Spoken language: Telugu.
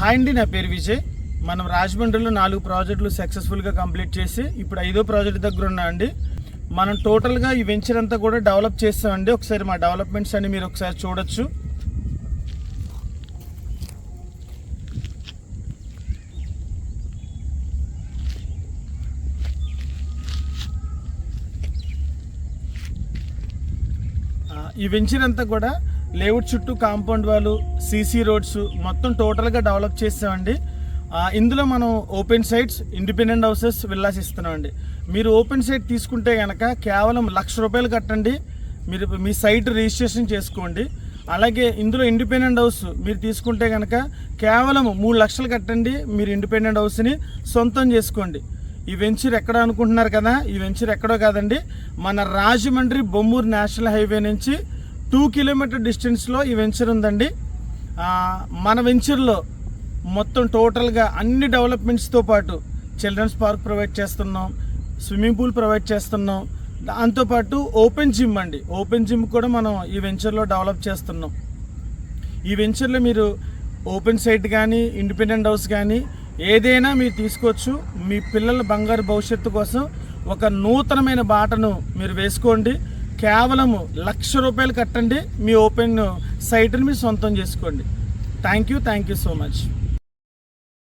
హాయ్ అండి, నా పేరు విజయ్. మనం రాజమండ్రిలో 4 ప్రాజెక్టులు సక్సెస్ఫుల్గా కంప్లీట్ చేసి ఇప్పుడు 5వ ప్రాజెక్ట్ దగ్గర ఉన్నామండి. మనం టోటల్గా ఈ వెంచర్ అంతా కూడా డెవలప్ చేస్తామండి. ఒకసారి మా డెవలప్మెంట్స్ అని మీరు ఒకసారి చూడొచ్చు. ఈ వెంచర్ అంతా కూడా లేఅవుట్ చుట్టూ కాంపౌండ్ వాళ్ళు, సీసీ రోడ్స్ మొత్తం టోటల్గా డెవలప్ చేస్తామండి. ఇందులో మనం open sites, independent houses, villas ఇస్తున్నామండి. మీరు ఓపెన్ సైట్ తీసుకుంటే కనుక కేవలం ₹1,00,000 కట్టండి, మీరు మీ సైట్ రిజిస్ట్రేషన్ చేసుకోండి. అలాగే ఇందులో ఇండిపెండెంట్ హౌస్ మీరు తీసుకుంటే కనుక కేవలం 3 లక్షలు కట్టండి, మీరు ఇండిపెండెంట్ హౌస్ని సొంతం చేసుకోండి. ఈ వెంచర్ ఎక్కడ అనుకుంటున్నారు కదా, ఈ వెంచర్ ఎక్కడో కాదండి, మన రాజమండ్రి బొమ్మూరు నేషనల్ హైవే నుంచి 2 కిలోమీటర్ డిస్టెన్స్లో ఈ వెంచర్ ఉందండి. మన వెంచర్లో మొత్తం టోటల్గా అన్ని డెవలప్మెంట్స్తో పాటు చిల్డ్రన్స్ పార్క్ ప్రొవైడ్ చేస్తున్నాం, స్విమ్మింగ్ పూల్ ప్రొవైడ్ చేస్తున్నాం, దాంతోపాటు ఓపెన్ జిమ్ అండి, ఓపెన్ జిమ్ కూడా మనం ఈ వెంచర్లో డెవలప్ చేస్తున్నాం. ఈ వెంచర్లో మీరు ఓపెన్ సైట్ కానీ, ఇండిపెండెంట్ హౌస్ కానీ ఏదైనా మీరు తీసుకోవచ్చు. మీ పిల్లల బంగారు భవిష్యత్తు కోసం ఒక నూతనమైన బాటను మీరు వేసుకోండి. కేవలం ₹1,00,000 కట్టండి, మీ ఓపెన్ సైట్ని మీరు సొంతం చేసుకోండి. Thank you so much.